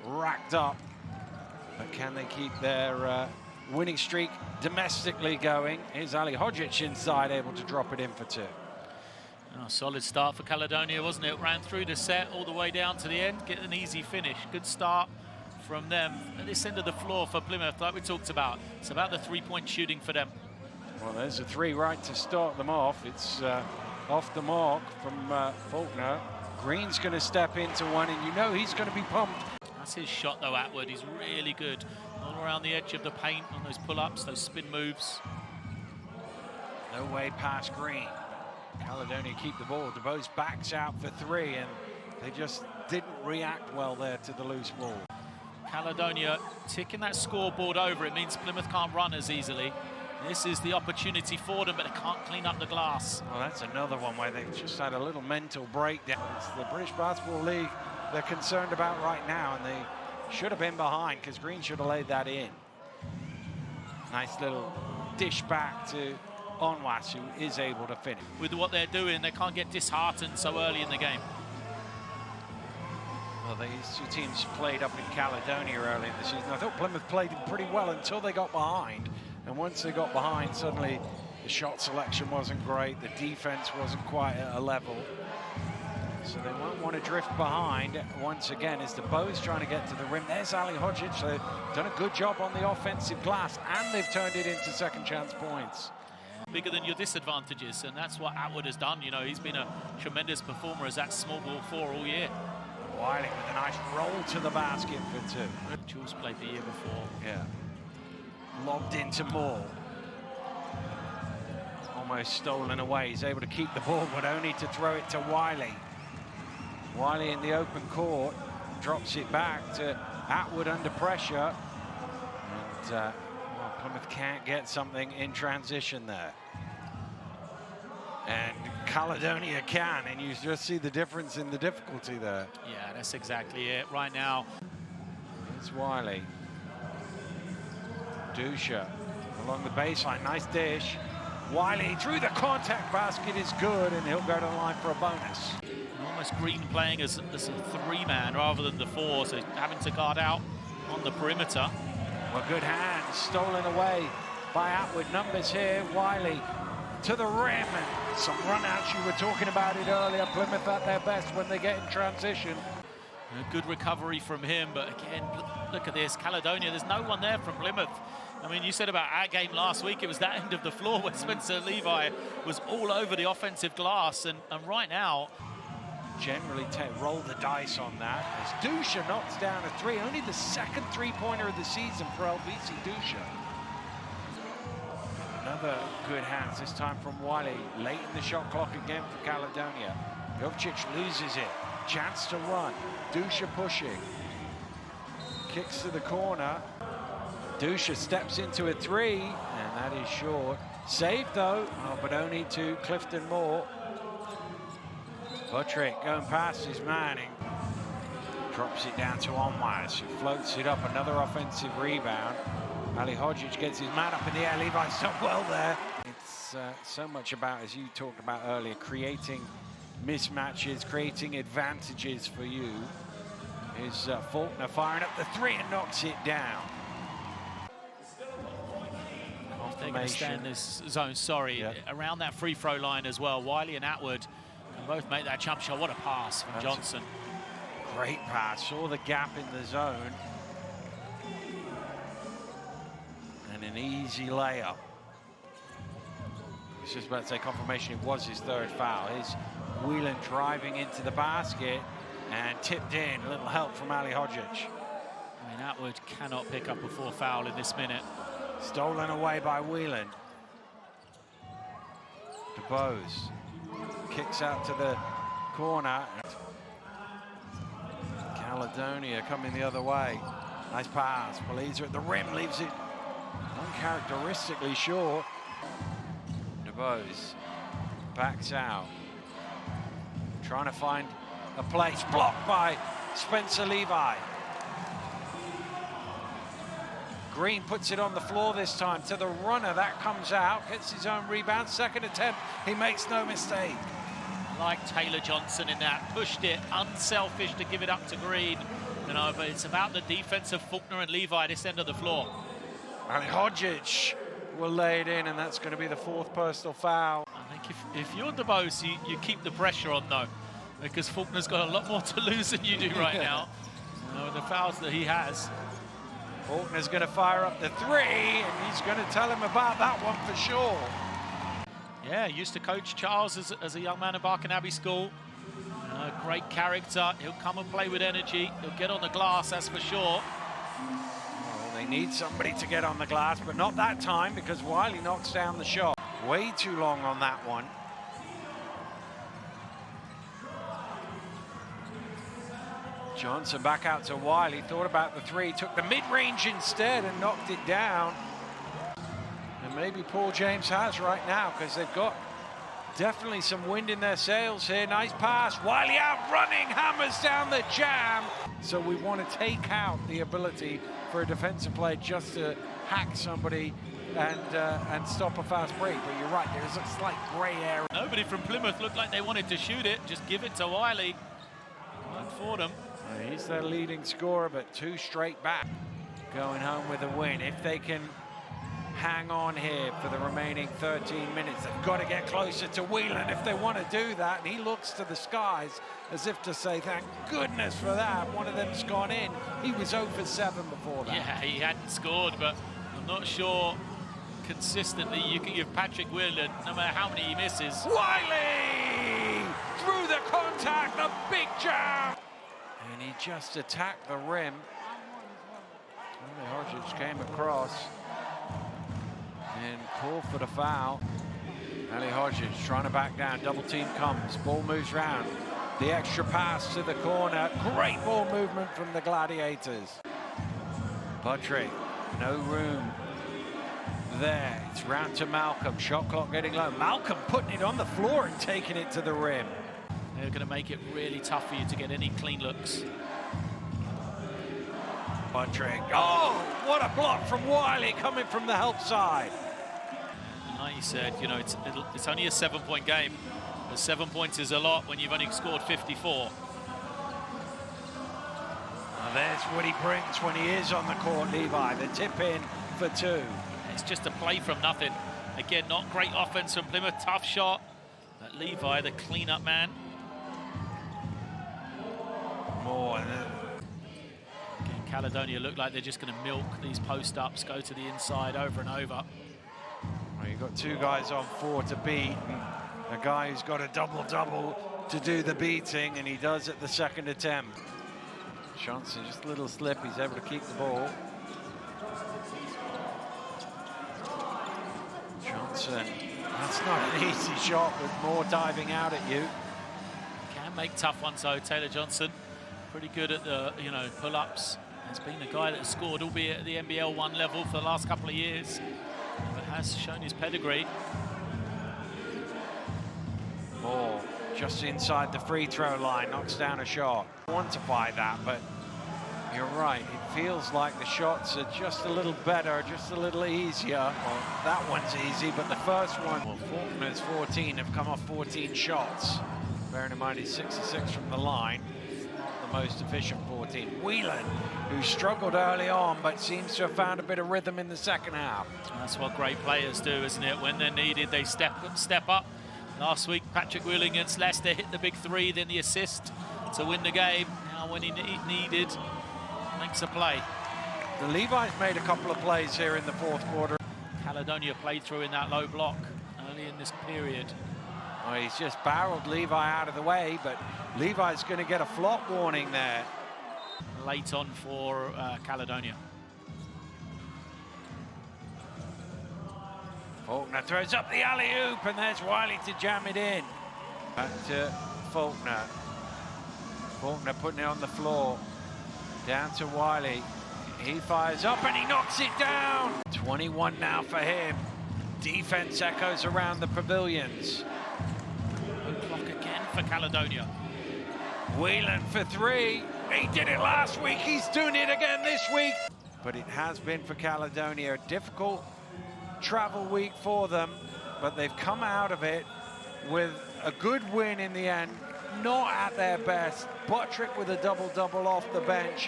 racked up. But can they keep their winning streak domestically going? Here's Ali Hodzic inside, able to drop it in for two. Oh, solid start for Caledonia, wasn't it? Ran through the set all the way down to the end, get an easy finish. Good start from them. At this end of the floor for Plymouth, like we talked about, it's about the three-point shooting for them. Well, there's a three right to start them off. It's off the mark from Faulkner. Green's going to step into one, and you know he's going to be pumped. That's his shot, though, Atwood. He's really good all around the edge of the paint on those pull-ups, those spin moves. No way past Green. Caledonia keep the ball. DeBose backs out for three, and they just didn't react well there to the loose ball. Caledonia ticking that scoreboard over. It means Plymouth can't run as easily. This is the opportunity for them, but they can't clean up the glass. Well, that's another one where they've just had a little mental breakdown. It's the British Basketball League they're concerned about right now, and they should have been behind because Green should have laid that in. Nice little dish back to Onwas, who is able to finish. With what they're doing, they can't get disheartened so early in the game. Well, these two teams played up in Caledonia early in the season. I thought Plymouth played pretty well until they got behind. And once they got behind, suddenly the shot selection wasn't great. The defense wasn't quite at a level. So they won't want to drift behind once again as DeBose trying to get to the rim. There's Ali Hodzic. They've done a good job on the offensive glass, and they've turned it into second chance points. Bigger than your disadvantages, and that's what Atwood has done. You know, he's been a tremendous performer as that small ball four all year. Wiley with a nice roll to the basket for two. Jules played the year before. Yeah. Lobbed into Moore. Almost stolen away. He's able to keep the ball, but only to throw it to Wiley. Wiley in the open court, drops it back to Atwood under pressure. And well, Plymouth can't get something in transition there. And Caledonia can, and you just see the difference in the difficulty there. Yeah, that's exactly it. Right now, it's Wiley. Dusha along the baseline, nice dish. Wiley through the contact basket is good, and he'll go to the line for a bonus. Almost Green playing as a three-man rather than the four, so having to guard out on the perimeter. Well, good hands, stolen away by Atwood. Numbers here, Wiley to the rim, and some run-outs. You were talking about it earlier. Plymouth at their best when they get in transition. A good recovery from him, but again, look at this. Caledonia, there's no one there from Plymouth. I mean, you said about our game last week, it was that end of the floor where Spencer Levi was all over the offensive glass, and right now, generally roll the dice on that as Dusha knocks down a three. Only the second three-pointer of the season for LBC Dusha. Another good hands, this time from Wiley. Late in the shot clock again for Caledonia. Jovcic loses it. Chance to run. Dusha pushing. Kicks to the corner. Dusha steps into a three, and that is short. Saved though, but only to Clifton Moore. Buttrick going past his man and drops it down to Onwas, who floats it up. Another offensive rebound. Ali Hodzic gets his man up in the air. Levi's done well there. It's so much about, as you talked about earlier, creating mismatches, creating advantages for you. Is Faulkner firing up the three and knocks it down. They're going to stay in this zone, sorry, yep. Around that free throw line as well. Wiley and Atwood can both make that jump shot. What a pass from Johnson. Great pass, saw the gap in the zone. And an easy layup. I was just about to say confirmation, it was his third foul. Here's Whelan driving into the basket and tipped in. A little help from Ali Hodzic. I mean, Atwood cannot pick up a fourth foul in this minute. Stolen away by Whelan. DeBose kicks out to the corner. Caledonia coming the other way. Nice pass. Poliza at the rim, leaves it uncharacteristically short. DeBose backs out. Trying to find a place. Blocked by Spencer Levi. Green puts it on the floor this time to the runner. That comes out, gets his own rebound. Second attempt, he makes no mistake. Like Taylor Johnson in that, pushed it, unselfish to give it up to Green. You know, but it's about the defense of Faulkner and Levi at this end of the floor. Ali Hodgic will lay it in, and that's going to be the 4th personal foul. I think if you're DeBose, you keep the pressure on, though, because Faulkner's got a lot more to lose than you do right now. You know, the fouls that he has. Faulkner's going to fire up the 3, and he's going to tell him about that one for sure. Yeah, used to coach Charles as a young man at Barking Abbey School. Great character. He'll come and play with energy. He'll get on the glass, that's for sure. Well, they need somebody to get on the glass, but not that time because Wiley knocks down the shot. Way too long on that one. Johnson back out to Wiley, thought about the 3, took the mid-range instead and knocked it down. And maybe Paul James has right now because they've got definitely some wind in their sails here. Nice pass, Wiley out running, hammers down the jam. So we want to take out the ability for a defensive player just to hack somebody and stop a fast break. But you're right, there's a slight grey area. Nobody from Plymouth looked like they wanted to shoot it. Just give it to Wiley. Worked for them. He's their leading scorer, but 2 straight back. Going home with a win. If they can hang on here for the remaining 13 minutes, they've got to get closer to Whelan if they want to do that. And he looks to the skies as if to say, thank goodness for that. One of them's gone in. He was 0 for 7 before that. Yeah, he hadn't scored, but I'm not sure consistently you can give Patrick Whelan, no matter how many he misses. Wiley! Through the contact, the big jam! And he just attacked the rim. Hodgic came across and called for the foul. Ali Hodgic trying to back down, double team comes, ball moves round. The extra pass to the corner, great ball movement from the Gladiators. Patrick, no room there. It's round to Malcolm, shot clock getting low. Malcolm putting it on the floor and taking it to the rim. They're going to make it really tough for you to get any clean looks. Patrick, oh, what a block from Wiley coming from the help side. And like you said, you know, it's only a 7-point game, but 7 points is a lot when you've only scored 54. Well, there's what he brings when he is on the court, Levi. The tip in for 2. It's just a play from nothing. Again, not great offense from Plymouth, tough shot. But Levi, the clean-up man. More. Again, Caledonia look like they're just going to milk these post-ups, go to the inside over and over. Well, you've got 2 guys on 4 to beat, and a guy who's got a double-double to do the beating, and he does at the 2nd attempt. Johnson, just a little slip, he's able to keep the ball. Johnson, that's not an easy shot with more diving out at you. Can make tough ones though, Taylor Johnson. Pretty good at the, you know, pull-ups. Has been a guy that scored, albeit at the NBL 1 level for the last couple of years, but has shown his pedigree. Moore, just inside the free throw line, knocks down a shot. Quantify that, but you're right. It feels like the shots are just a little better, just a little easier. Well, that one's easy, but the first one, well, Faulkner's 14, have come off 14 shots. Bearing in mind he's 6 of 6 from the line. Not the most efficient 14. Whelan, who struggled early on, but seems to have found a bit of rhythm in the second half. That's what great players do, isn't it? When they're needed, they step up. Last week, Patrick Whelan against Leicester hit the big 3, then the assist to win the game. Now when he needed, makes a play. The Levi's made a couple of plays here in the 4th quarter. Caledonia played through in that low block early in this period. Oh, he's just barreled Levi out of the way, but Levi's going to get a flop warning there. Late on for Caledonia. Faulkner throws up the alley-oop, and there's Wiley to jam it in. Back to Faulkner. Faulkner putting it on the floor. Down to Wiley. He fires up and he knocks it down. 21 now for him. Defense echoes around the pavilions. Low clock again for Caledonia. Whelan for 3. He did it last week. He's doing it again this week. But it has been for Caledonia a difficult travel week for them, but they've come out of it with a good win in the end. Not at their best. Patrick with a double-double off the bench.